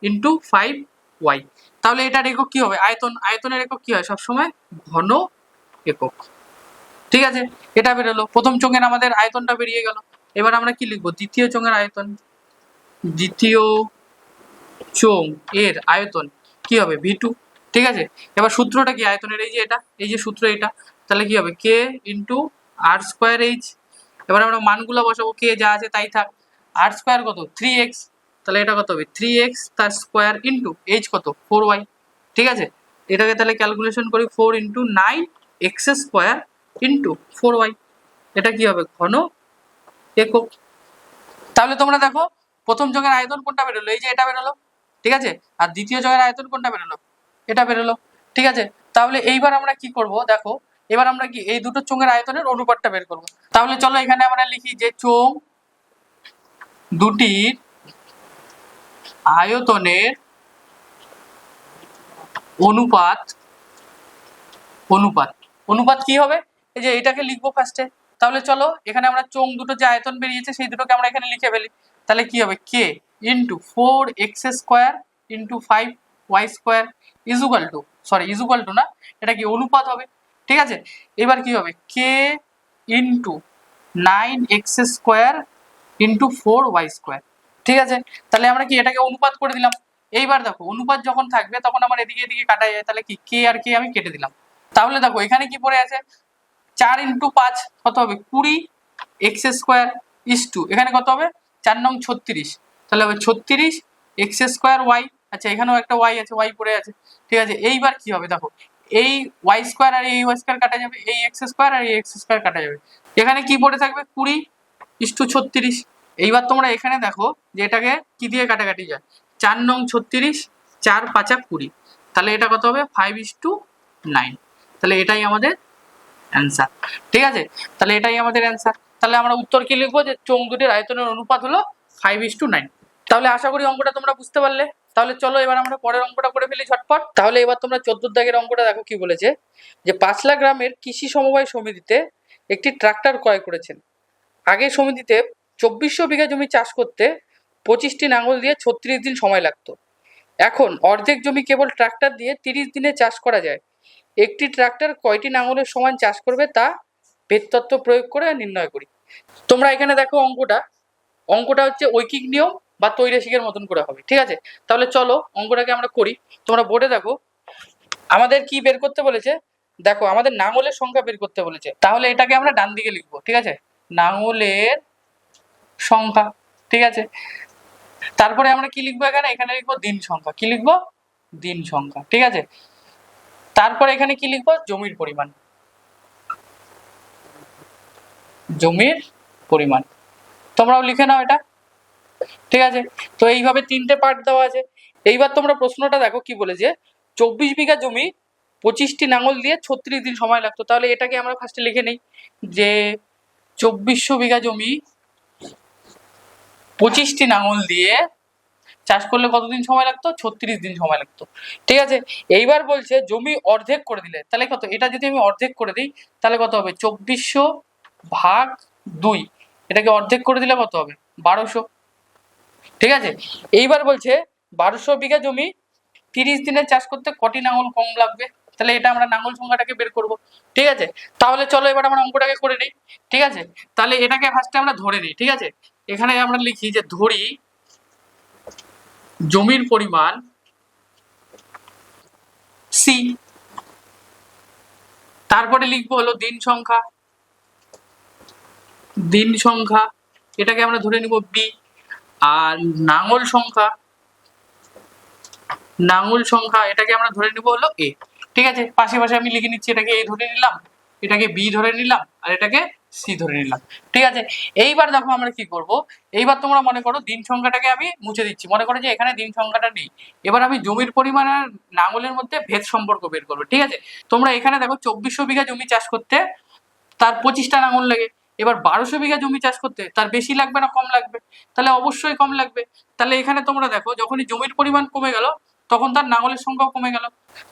into 5y। তাহলে এটার একক কি হবে? আয়তনের একক কি হয় সবসময়? ঘন একক। ঠিক আছে, এটা বেরোলো। প্রথম চোঙের আমাদের আয়তনটা বেরিয়ে গেল। এবার আমরা কি লিখবো? দ্বিতীয় চোঙের আয়তন, দ্বিতীয় চোঙ এর আয়তন কি হবে? v2। ঠিক আছে, এবার সূত্রটা কি আয়তনের? এই যে এটা, এই যে সূত্র এটা। তাহলে কি হবে? কে ইন্টু আর স্কোয়ার এইচ। এবার আমরা মানগুলো বসাবো, কে যা আছে তাই থাক। আর স্কোয়ার কত? 3x, তাহলে এটা কত হবে? 3x তার স্কোয়ার ইন্টু এইচ কত? 4y। ঠিক আছে, এটাকে তাহলে ক্যালকুলেশন করি, 4 into 9x square into 4y। এটা কি হবে? ঘন একক। তাহলে তোমরা দেখো প্রথম চোঙের আয়তন কোনটা বেরোলো? এই যে এটা বেরোলো। ঠিক আছে, আর দ্বিতীয় চোঙের আয়তন কোনটা বেরোলো? এটা বেরোলো। ঠিক আছে, তাহলে এইবার আমরা কি করব? দেখো এবার আমরা কি এই দুটো চোঙের আয়তনের অনুপাতটা বের করব। তাহলে চলো এখানে আমরা লিখি যে চোঙ দুটির আয়তনের অনুপাত কি হবে? এই যে এটাকে লিখবো ফার্স্টে। তাহলে চলো এখানে আমরা চোঙ দুটো যে আয়তন বেরিয়েছে সেই দুটোকে আমরা এখানে লিখে ফেলি। তাহলে কি হবে? K into 4x square into 5y square equal to না, এটা কি অনুপাত হবে। ঠিক আছে, এবার কি হবে? K into 9x square into 4y square. ঠিক আছে, তাহলে আমরা কি এটাকে অনুপাত করে দিলাম। এইবার দেখো অনুপাত যখন থাকবে তখন আমার এদিকে এদিকে কাটা যায়, তাহলে কি কে আর কে আমি কেটে দিলাম। তাহলে দেখো এখানে কি পড়ে আছে? 4 ইন্টু 5 কত হবে? 20x স্কোয়ার ইস টু এখানে কত হবে? 4 নং 36, তাহলে হবে 36x স্কোয়ার y। আচ্ছা, এখানেও একটা y আছে, y পড়ে আছে। ঠিক আছে, এইবার কি হবে? দেখো এই ওয়াই স্কোয়ার আর এই ওয়াই স্কোয়ার কাটা যাবে, এই এক্স স্কোয়ার আর এই এক্স স্কোয়ার কাটা যাবে। এখানে কি পড়ে থাকবে 20:36। এইবার তোমরা এখানে দেখো যে এটাকে কি দিয়ে কাটাকাটি যায়, 4 নং 36, 4 5 20, তাহলে এটা কত হবে 5:9। তাহলে এটাই আমাদের অ্যান্সার। ঠিক আছে, তাহলে এটাই আমাদের অ্যান্সার। তাহলে আমরা উত্তর কি লিখবো, যে চোঙ দুটির আয়তনের অনুপাত হলো 5:9। তাহলে আশা করি অঙ্কটা তোমরা বুঝতে পারলে। তাহলে চলো এবার আমরা পরের অঙ্কটা করে ফেলি ঝটপট। তাহলে এবার তোমরা 14 দাগের অঙ্কটা দেখো কি বলেছে, যে পাঁচলা গ্রামের কৃষি সমবায় সমিতিতে একটি ট্রাক্টর ক্রয় করেছেন। আগে সমিতিতে 2400 বিঘা জমি চাষ করতে 25টি লাঙল দিয়ে 36 দিন সময় লাগতো। এখন অর্ধেক জমি কেবল ট্রাক্টর দিয়ে 30 দিনে চাষ করা যায়। একটি ট্রাক্টর কয়টি লাঙলের সমান চাষ করবে তা ভেদতত্ত্ব প্রয়োগ করে নির্ণয় করি। তোমরা এখানে দেখো অঙ্কটা হচ্ছে ঐকিক নিয়ম বা ত্রৈরাসিকের মতন করে হবে। ঠিক আছে, তাহলে চলো অঙ্কটাকে আমরা করি। তোমরা বোর্ডে দেখো আমাদের কি বের করতে বলেছে, দেখো আমাদের লাঙলের সংখ্যা বের করতে বলেছে। তাহলে এটাকে আমরা ডান দিকে লিখবো। ঠিক আছে, লাঙলের সংখ্যা। ঠিক আছে, তারপরে আমরা কি লিখবো, এখানে লিখবো দিন সংখ্যা। কি লিখবো, দিন সংখ্যা। ঠিক আছে, তারপরে এখানে কি লিখবো, জমির পরিমাণ। জমির পরিমাণ তোমরাও লিখে নাও এটা। ঠিক আছে, তো এইভাবে 3টে পার্ট দেওয়া আছে। এইবার তোমরা প্রশ্নটা দেখো কি বলেছে, 24 বিঘা জমি 25টি লাঙল দিয়ে 36 দিন সময় লাগতো। তাহলে এটাকে আমরা ফার্স্টে লিখে নেই, যে 2400 বিঘা জমি 25টি লাঙল দিয়ে চাষ করলে কতদিন সময় লাগতো, 36 দিন সময় লাগতো। ঠিক আছে, এইবার বলছে জমি অর্ধেক করে দিলে, তাহলে কত, এটা যদি আমি অর্ধেক করে দিই তাহলে কত হবে, 2400 ভাগ 2, এটাকে অর্ধেক করে দিলে কত হবে, 1200। ঠিক আছে, এইবার বলছে 1200 বিঘা জমি 30 দিনে চাষ করতে কটি লাঙল কম লাগবে। তাহলে এটা আমরা লাঙল সংখ্যাটাকে বের করব। ঠিক আছে, তাহলে চলো এবার আমরা অঙ্কটাকে করে নিই। ঠিক আছে, তাহলে এটাকে ফার্স্টে আমরা ধরে নিই। ঠিক আছে, এখানে আমরা লিখি যে ধরি জমির পরিমাণ সি, তারপরে লিখবো হলো দিন সংখ্যা। দিন সংখ্যা এটাকে আমরা ধরে নিব বি, আর লাঙল সংখ্যা এটাকে আমরা ধরে নিব হলো এ। ঠিক আছে, পাশে পাশে আমি লিখে নিচ্ছি, এটাকে এ ধরে নিলাম, এটাকে বি ধরে নিলাম, আর এটাকে সি ধরে নিলাম। ঠিক আছে, এইবার দেখো আমরা কি করব, এইবার তোমরা মনে করো দিন সংখ্যাটাকে আমি মুছে দিচ্ছি, মনে করো যে এখানে দিন সংখ্যাটা নেই। এবার আমি জমির পরিমাণ আর লাঙলের মধ্যে ভেদ সম্পর্ক বের করবো। ঠিক আছে, তোমরা এখানে দেখো 2400 বিঘা জমি চাষ করতে তার 25টা লাঙল লাগে। এবার 1200 বিঘা জমি চাষ করতে তার বেশি লাগবে না কম লাগবে, তাহলে অবশ্যই কম লাগবে। তাহলে এখানে তোমরা দেখো যখনই জমির পরিমাণ কমে গেল তখন তার লাঙলের সংখ্যাও কমে গেল।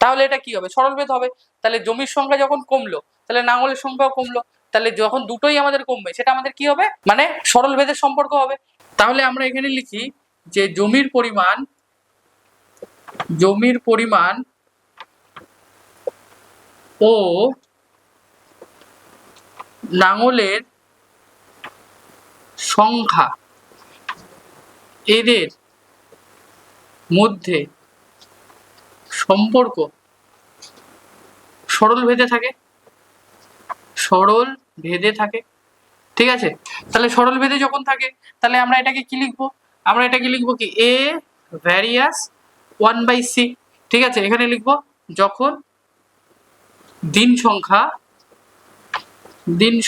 তাহলে এটা কি হবে, সরলভেদ হবে। তাহলে জমির সংখ্যা যখন কমলো তাহলে লাঙলের সংখ্যাও কমলো, তাহলে যখন দুটোই আমাদের কমবে সেটা আমাদের কি হবে, মানে সরলভেদের সম্পর্ক হবে। তাহলে আমরা এখানে লিখি যে জমির পরিমাণ ও লাঙলের সংখ্যা এদের মধ্যে সম্পর্ক সরল ভেদে থাকে। ঠিক আছে, তাহলে সরল ভেদে যখন থাকে তাহলে আমরা এটাকে কি লিখবো, আমরা এটাকে লিখবো কি এ ভ্যারিয়াস 1/c। ঠিক আছে, এখানে লিখবো যখন দিন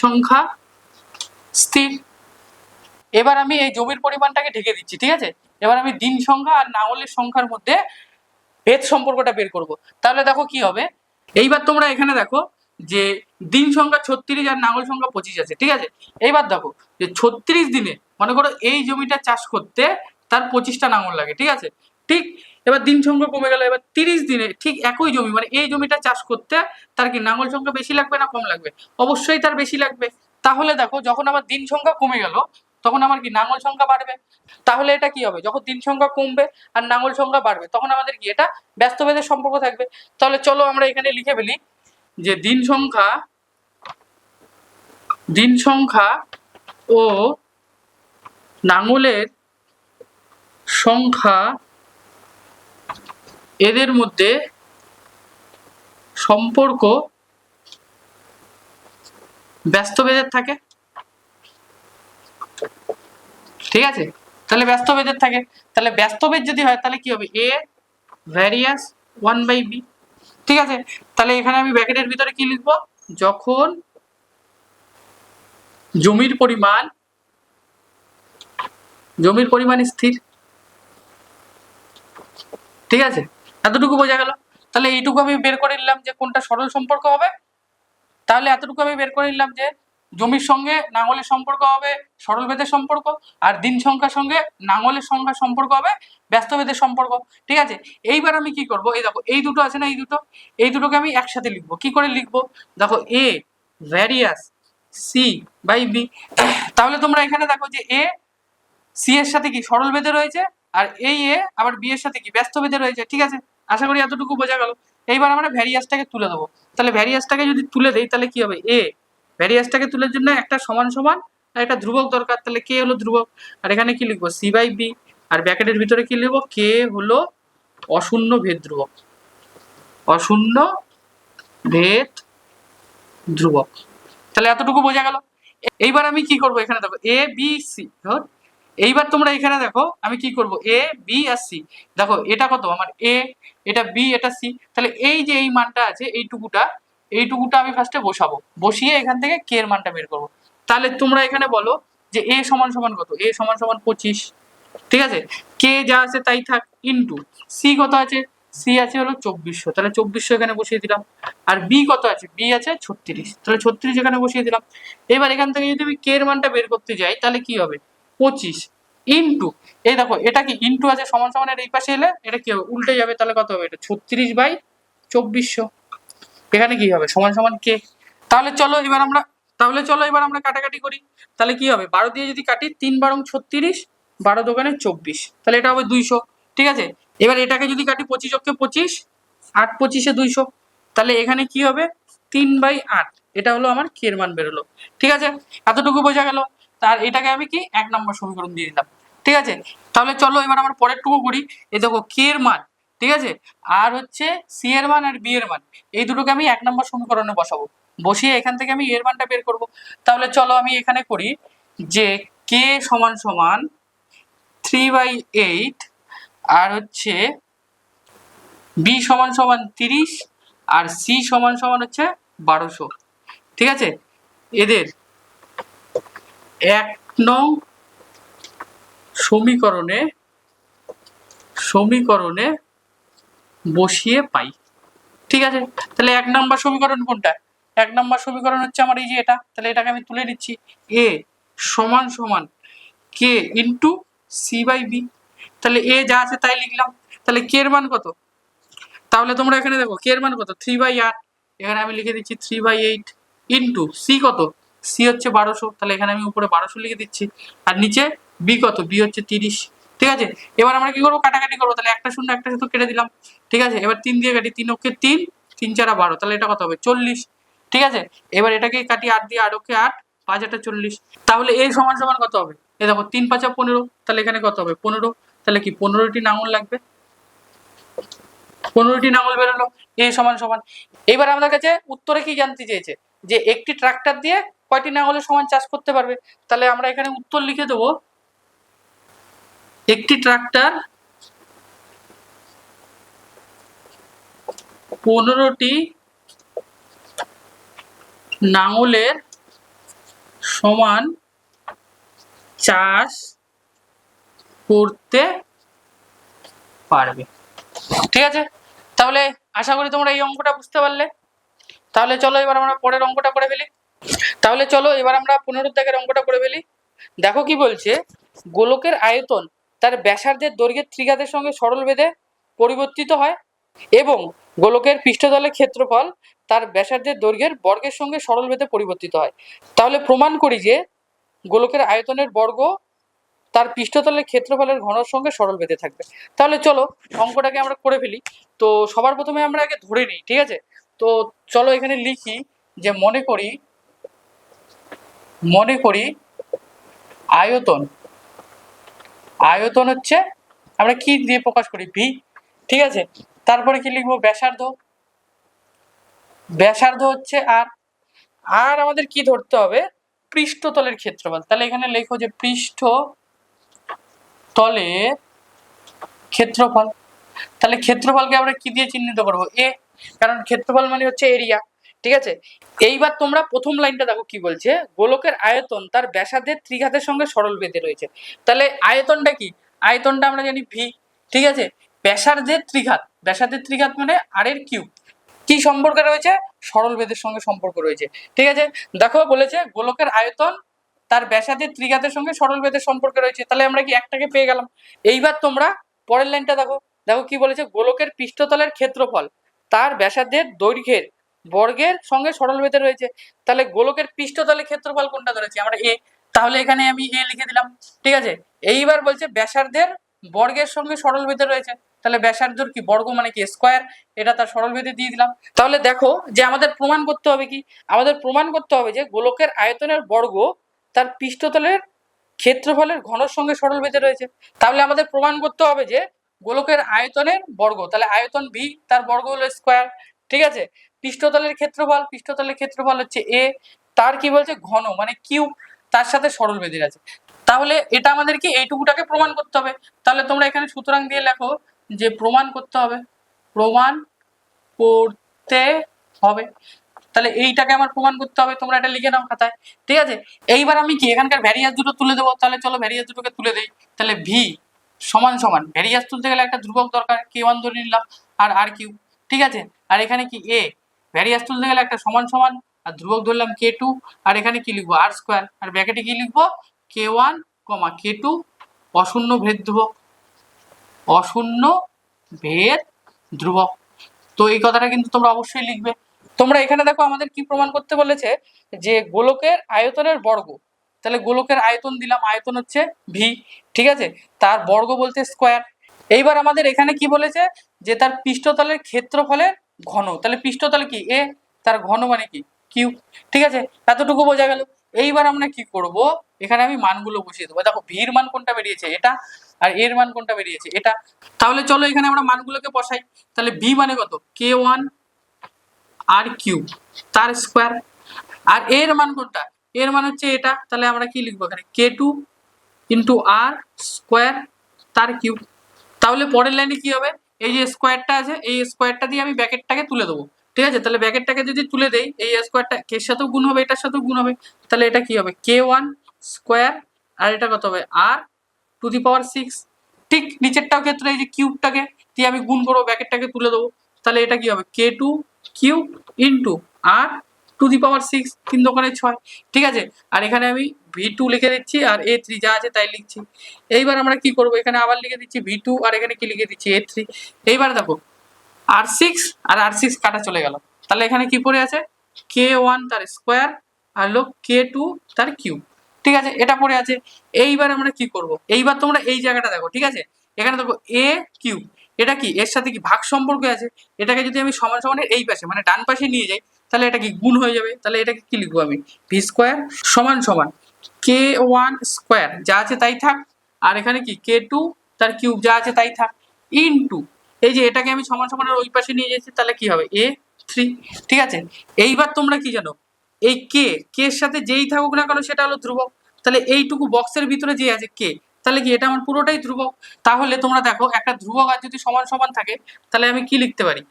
সংখ্যা স্থির। এবার আমি এই জমির পরিমাণটাকে ঢেকে দিচ্ছি। ঠিক আছে, এবার আমি দিন সংখ্যা আর লাঙলের সংখ্যার মধ্যে ভেদ সম্পর্কটা বের করব। তাহলে দেখো কি হবে, এইবার তোমরা এখানে দেখো যে দিন সংখ্যা 36 আর লাঙল সংখ্যা 25 আছে। ঠিক আছে, এইবার দেখো যে 36 দিনে মনে করো এই জমিটা চাষ করতে তার 25টা লাঙল লাগে। ঠিক আছে, ঠিক এবার দিন সংখ্যা কমে গেল, এবার 30 দিনে ঠিক একই জমি মানে এই জমিটা চাষ করতে তার কি লাঙল সংখ্যা বেশি লাগবে না কম লাগবে, অবশ্যই তার বেশি লাগবে। তাহলে দেখো যখন আমার দিন সংখ্যা কমে গেল তখন আমার কি লাঙল সংখ্যা বাড়বে। তাহলে এটা কি হবে, যখন দিন সংখ্যা কমবে আর লাঙল সংখ্যা বাড়বে তখন আমাদের কি এটা ব্যস্তভেদের সম্পর্ক থাকবে। তাহলে চলো আমরা এখানে লিখে ফেলি যে দিন সংখ্যা ও লাঙলের সংখ্যা এদের মধ্যে সম্পর্ক ব্যস্তভেদের থাকে। ঠিক আছে, তাহলে ব্যস্তভেদের থাকে, তাহলে ব্যস্তভেদ যদি হয় তাহলে কি হবে, এ ভ্যারিয়াস 1/b। ঠিক আছে, তাহলে এখানে আমি ব্র্যাকেটের ভিতরে কি লিখবো, যখন জমির পরিমাণ স্থির। ঠিক আছে, এতটুকু বোঝা গেল। তাহলে এইটুকু আমি বের করে নিলাম যে কোনটা সরল সম্পর্ক হবে। তাহলে এতটুকু আমি বের করে নিলাম যে জমির সঙ্গে নাঙলের সম্পর্ক হবে সরল ভেদের সম্পর্ক, আর দিন সংখ্যার সঙ্গে নাঙলের সংখ্যার সম্পর্ক হবে ব্যস্ত ভেদের সম্পর্ক। ঠিক আছে, এইবার আমি কি করব, এই দেখো এই দুটো আছে না, এই দুটোকে আমি একসাথে লিখবো। কি করে লিখবো, দেখো এ ভ্যারিয়াস সি বাই বি। তাহলে তোমরা এখানে দেখো যে এ সি এর সাথে কি সরল ভেদে রয়েছে, আর এই এ আবার বি এর সাথে কি ব্যস্ত ভেদে রয়েছে। ঠিক আছে, আশা করি এতটুকু বোঝা গেল। এইবার আমরা ভ্যারিয়াসটাকে তুলে দেবো। তাহলে ভ্যারিয়াসটাকে যদি তুলে দেই তাহলে কি হবে, এ ভ্যারিয়াসটাকে তুলে জন্য একটা সমান সমান আর একটা ধ্রুবক দরকার। তাহলে কে হলো ধ্রুবক, আর এখানে কি লিখবো সি বাই বি, আর ব্র্যাকেটের ভিতরে কি লিখবো কে হলো অশূন্য ভেদ ধ্রুবক, অশূন্য ভেদ ধ্রুবক। তাহলে এতটুকু বোঝা গেল। এইবার আমি কি করব, এখানে দেখো এ বি সি, এইবার তোমরা এখানে দেখো আমি কি করব, এ বি আর সি। দেখো এটা কত আমার এ, এটা বি, এটা সি। তাহলে এই যে এই মানটা আছে এইটুকুটা আমি ফার্স্টে বসাবো, বসিয়ে এখান থেকে কে এর মানটা বের করবো। তাহলে তোমরা এখানে বলো যে এ সমান সমান কত, এ সমান সমান 25। ঠিক আছে, কে যা আছে তাই থাক, ইন্টু সি কত আছে, সি আছে হলো 2400, তাহলে 2400 এখানে বসিয়ে দিলাম। আর বি কত আছে, বি আছে 36, তাহলে 36 এখানে বসিয়ে দিলাম। এবার এখান থেকে যদি আমি কে এর মানটা বের করতে যাই তাহলে কি হবে, 25 ইন্টু, এই দেখো এটা কি ইন্টু আছে সমান সমানের এই পাশে এলে এটা কি হবে উল্টে যাবে, তাহলে কত হবে, এটা 36/2400। এখানে কি হবে সমান সমান কে। তাহলে চলো এবার আমরা কাটাকাটি করি। তাহলে কি হবে, 12 দিয়ে যদি কাটি 3 বারং 36, 12 দোকানে 24, তাহলে এটা হবে 200। ঠিক আছে, এবার এটাকে যদি কাটি 25 অক্ষে 25, 8 25-এ 200, তাহলে এখানে কি হবে 3/8। এটা হলো আমার কে এর মান বেরোলো। ঠিক আছে, এতটুকু বোঝা গেল। তার এটাকে আমি কি 1 নম্বর সমীকরণ দিয়ে দিলাম। ঠিক আছে, তাহলে চলো এবার আমরা পরের টুকু করি। এই দেখো কে এর মান, ঠিক আছে, আর হচ্ছে সি এর মান আর বি এর মান, এই দুটোকে আমি 1 নম্বর সমীকরণে বসাবো, বসিয়ে এখান থেকে আমি এর মানটা বের করব। তাহলে চলো আমি এখানে করি যে কে সমান সমান 3/8, আর হচ্ছে বি সমান সমান 30, আর সি সমান সমান হচ্ছে 1200। ঠিক আছে, এদের 1 নং সমীকরণে বসিয়ে পাই। ঠিক আছে, তাহলে 1 নম্বর সমীকরণ কোনটা, 1 নম্বর সমীকরণ হচ্ছে আমার এই যে এটা, তাহলে এটাকে আমি তুলে নিচ্ছি, এ সমান সমান কে ইন্টু সি বাই বি। তাহলে এ যা আছে তাই লিখলাম। তাহলে কে এর মান কত, তাহলে তোমরা এখানে দেখো কে এর মান কত 3/8, এখানে আমি লিখে দিচ্ছি 3/8 ইন্টু সি কত, সি হচ্ছে 1200, তাহলে এখানে আমি উপরে 1200 লিখে দিচ্ছি, আর নিচে বি কত, বি হচ্ছে 30। ঠিক আছে, এবার আমরা কি করবো, কাটাকাটি করবো। তাহলে একটা শূন্য একটা শুধু কেটে দিলাম। ঠিক আছে, এবার 3 দিয়ে কাটি, 3 অক্ষে 3, 3 4 12, তাহলে এটা কত হবে 40। ঠিক আছে, এবার এটাকে কাটি 8 দিয়ে, 8 অক্ষে 8, 5 8 40, তাহলে এই সমান সমান কত হবে, এই দেখো 3 5 15, তাহলে এখানে কত হবে 15, তাহলে কি 15টি নাঙল লাগবে, 15টি নাঙল বেরোলো, এ সমান সমান। এবার আমাদের কাছে উত্তরে কি জানতে চেয়েছে, যে একটি ট্রাক্টর দিয়ে কয়টি নাঙলের সমান চাষ করতে পারবে। তাহলে আমরা এখানে উত্তর লিখে দেবো, একটি ট্রাক্টর 15টি নাঙলের সমান চাষ করতে পারবে। ঠিক আছে, তাহলে আশা করি তোমরা এই অঙ্কটা বুঝতে পারলে। তাহলে চলো এবার আমরা পরের অঙ্কটা করে ফেলি। তাহলে চলো এবার আমরা 15 দাগের অঙ্কটা করে ফেলি। দেখো কি বলছে, গোলকের আয়তন তার ব্যাসার্ধের দৈর্ঘ্যের ত্রিঘাতের সঙ্গে সরল ভেদে পরিবর্তিত হয়, এবং গোলকের পৃষ্ঠতলের ক্ষেত্রফল তার ব্যাসার্ধের দৈর্ঘ্যের বর্গের সঙ্গে সরল ভেদে পরিবর্তিত হয়। তাহলে প্রমাণ করি যে গোলকের আয়তনের বর্গ তার পৃষ্ঠতলের ক্ষেত্রফলের ঘনর সঙ্গে সরল ভেদে থাকবে। তাহলে চলো অঙ্কটাকে আমরা করে ফেলি। তো সবার প্রথমে আমরা আগে ধরে নিই। ঠিক আছে, তো চলো এখানে লিখি যে মনে করি আয়তন হচ্ছে আমরা কি দিয়ে প্রকাশ করি, ভি। ঠিক আছে, তারপরে কি লিখবো, ব্যাসার্ধ হচ্ছে আর আমাদের কি ধরতে হবে, পৃষ্ঠতলের ক্ষেত্রফল। তাহলে এখানে লেখো যে পৃষ্ঠতলের ক্ষেত্রফল। তাহলে ক্ষেত্রফলকে আমরা কি দিয়ে চিহ্নিত করবো, এ। কারণ ক্ষেত্রফল মানে হচ্ছে এরিয়া। ঠিক আছে, এইবার তোমরা প্রথম লাইনটা দেখো কি বলছে, গোলকের আয়তন তার ব্যাসার্ধের ত্রিঘাতের সঙ্গে সরল বেঁধে রয়েছে। তাহলে আয়তনটা কি? আয়তনটা আমরা জানি ভি। ঠিক আছে, ব্যাসার্ধের ত্রিঘাত, ব্যাসার্ধের ত্রিঘাত মানে আর এর কিউব। কি সম্পর্ক রয়েছে? সরল বেধের সঙ্গে সম্পর্ক রয়েছে। ঠিক আছে, দেখো বলেছে গোলকের আয়তন তার ব্যাসার্ধের ত্রিঘাতের সঙ্গে সরল বেধের সম্পর্ক রয়েছে, তাহলে আমরা কি একটাকে পেয়ে গেলাম। এইবার তোমরা পরের লাইনটা দেখো, দেখো কি বলেছে, গোলকের পৃষ্ঠতলের ক্ষেত্রফল তার ব্যাসার্ধের দৈর্ঘ্যের বর্গের সঙ্গে সরল বেধে রয়েছে। তাহলে গোলকের পৃষ্ঠতলের ক্ষেত্রফল কোনটা ধরেছি আমরা? এ। তাহলে এখানে আমি এ লিখে দিলাম। ঠিক আছে, এইবার বলছে ব্যাসার্ধের বর্গের সঙ্গে সরল বেধে রয়েছে, তাহলে ব্যাসার্ধর কি বর্গ মানে কি স্কোয়ার, এটা তার সরল বেধে দিয়ে দিলাম। তাহলে দেখো যে আমাদের প্রমাণ করতে হবে কি, আমাদের প্রমাণ করতে হবে যে গোলকের আয়তনের বর্গ তার পৃষ্ঠতলের ক্ষেত্রফলের ঘনর সঙ্গে সরল বেধে রয়েছে। তাহলে আমাদের প্রমাণ করতে হবে যে গোলকের আয়তনের বর্গ, তাহলে আয়তন ভি, তার বর্গ হলো স্কোয়ার। ঠিক আছে, পৃষ্ঠতলের ক্ষেত্রফল, পৃষ্ঠতলের ক্ষেত্রফল হচ্ছে এ, তার কি বলছে ঘন মানে কিউ, তার সাথে সরল বেধে আছে। তাহলে এটা আমাদেরকে এইটুকুটাকে প্রমাণ করতে হবে। তাহলে তোমরা এখানে সুতরাং দিয়ে লেখো যে প্রমাণ করতে হবে, প্রমাণ করতে হবে। তাহলে এইটাকে আমার প্রমাণ করতে হবে, তোমরা এটা লিখে নাও খাতায়। ঠিক আছে, এইবার আমি কি এখানকার ভ্যারিয়াস দুটো তুলে দেবো। তাহলে চলো ভ্যারিয়াস দুটোকে তুলে দেই। তাহলে ভি সমান সমান, ভ্যারিয়াস তুলতে গেলে একটা ধ্রুবক দরকার, কে ওয়ান ধরে নিলাম আর আর কিউ। ঠিক আছে, আর এখানে কি এ, ভ্যারিয়াস তুলতে গেলে একটা সমান সমান আর ধ্রুবক ধরলাম কে টু, আর এখানে কি লিখবো আর স্কোয়ার, আর ব্র্যাকেটে কি লিখবো কে ওয়ান কমা কে টু অশূন্য ভেদ ধ্রুবক, অশূন্য ভেদ ধ্রুবক। তো এই কথাটা কিন্তু তোমরা অবশ্যই লিখবে। তোমরা এখানে দেখো আমাদের কি প্রমাণ করতে বলেছে, যে গোলকের আয়তনের বর্গ, তাহলে গোলকের আয়তন দিলাম, আয়তন হচ্ছে ভি। ঠিক আছে, তার বর্গ বলতে স্কোয়ার। এইবার আমাদের এখানে কি বলেছে, যে তার পৃষ্ঠতলের ক্ষেত্রফলের ঘন, তাহলে পৃষ্ঠতলে কি এ, তার ঘন মানে কি কিউ। ঠিক আছে, এতটুকু বোঝা গেল। এইবার আমরা কি করব, এখানে আমি মানগুলো বসিয়ে দেবো। দেখো ভির মান কোনটা বেরিয়েছে এটা, আর এর মান কোনটা বেরিয়েছে এটা। তাহলে চলো এখানে আমরা মানগুলোকে বসাই। তাহলে ভি মানে কত, কে ওয়ান আর কিউব তার স্কোয়ার, আর এর মান কোনটা, এর মান হচ্ছে এটা, তাহলে আমরা কি লিখবো এখানে কে টু ইন্টু আর স্কোয়ার তার কিউব। তাহলে পরের লাইনে কি হবে, এই যে স্কোয়ারটা আছে এই স্কোয়ারটা দিয়ে আমি ব্র্যাকেটটাকে তুলে দেবো। ঠিক আছে, তাহলে ব্র্যাকেটটাকে যদি তুলে দেই, এই স্কোয়ারটা কের সাথেও গুণ হবে, এটার সাথেও গুণ হবে, তাহলে এটা কি হবে কে ওয়ান স্কোয়ার, আর এটা কত হবে আর টু দি পাওয়ার সিক্স। ঠিক নিচেরটাও ক্ষেত্রে এই যে কিউবটাকে দিয়ে আমি গুণ করবো, ব্র্যাকেটটাকে তুলে দেবো, তাহলে এটা কি হবে কে টু কিউব ইন্টু আর টু দি পাওয়ার সিক্স, তিন দোকানে ছয়। ঠিক আছে, আর এখানে আমি ভি টু লিখে দিচ্ছি আর এ থ্রি যা আছে তাই লিখছি। এইবার আমরা কি করবো, এখানে আবার লিখে দিচ্ছি ভি টু আর এখানে কি লিখে দিচ্ছি এ থ্রি। এইবার দেখো আর সিক্স আর আর সিক্স কাটা চলে গেল, তাহলে এখানে কি পড়ে আছে কে ওয়ান তার স্কোয়ার আর হলো কে টু তার কিউব। ঠিক আছে, এটা পড়ে আছে। এইবার আমরা কি করব, এইবার তোমরা এই জায়গাটা দেখো। ঠিক আছে, এখানে দেখো এ কিউব, এটা কি এর সাথে কি ভাগ সম্পর্ক আছে, এটাকে যদি আমি সমান সমানের এই পাশে মানে ডান পাশে নিয়ে যাই, তাহলে এটা কি গুণ হয়ে যাবে। তাহলে এটাকে কি লিখবো আমি ভি স্কোয়ার সমান সমান কে ওয়ান স্কোয়ার যা আছে তাই থাক, আর এখানে কি কে টু তার কিউব যা আছে তাই থাক, ইনটু এই যে এটাকে আমি সমান সমানের ওই পাশে নিয়ে যাচ্ছি, তাহলে কি হবে এ থ্রি। ঠিক আছে, এইবার তোমরা কি জানো, এই কে এর সাথে যেই থাকুক না কেন সেটা হলো ধ্রুবক। তাহলে এইটুকু বক্সের ভিতরে যে আছে কে, তাহলে কি এটা আমার পুরোটাই ধ্রুবক। তাহলে তোমরা দেখো একটা ধ্রুবক আর যদি সমান সমান থাকে, তাহলে আমি কি লিখতে পারি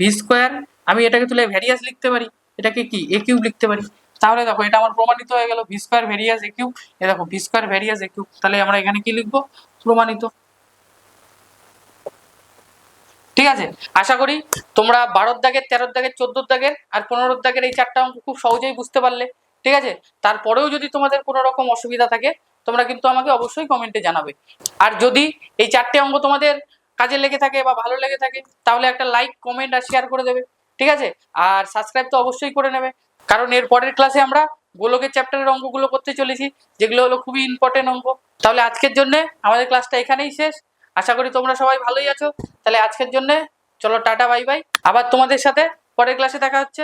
ভি স্কোয়ার, আমি এটাকে তুলে ভ্যারিয়াস লিখতে পারি, এটাকে কি এ কিউব লিখতে পারি। তাহলে দেখো এটা আমার প্রমাণিত হয়ে গেল ভি স্কোয়ার ভ্যারিয়াস এ কিউব। এ দেখো ভি স্কোয়ার ভ্যারিয়াস এ কিউব, তাহলে আমরা এখানে কি লিখবো প্রমাণিত। ঠিক আছে, আশা করি তোমরা 12 দাগের 13 দাগের 14 দাগের আর 15 দাগের এই চারটা অঙ্ক খুব সহজেই বুঝতে পারলে। ঠিক আছে, তারপরেও যদি তোমাদের কোনো রকম অসুবিধা থাকে তোমরা কিন্তু আমাকে অবশ্যই কমেন্টে জানাবে। আর যদি এই চারটে অঙ্ক তোমাদের কাজে লেগে থাকে বা ভালো লেগে থাকে, তাহলে একটা লাইক কমেন্ট আর শেয়ার করে দেবে। ঠিক আছে, আর সাবস্ক্রাইব তো অবশ্যই করে নেবে, কারণ এর পরের ক্লাসে আমরা গোলকের চ্যাপ্টারের অঙ্কগুলো করতে চলেছি, যেগুলো হলো খুবই ইম্পর্টেন্ট অঙ্ক। তাহলে আজকের জন্য আমাদের ক্লাসটা এখানেই শেষ। আশা করি তোমরা সবাই ভালোই আছো। তাহলে আজকের জন্য চলো টাটা বাই বাই, আবার তোমাদের সাথে পরের ক্লাসে দেখা হচ্ছে।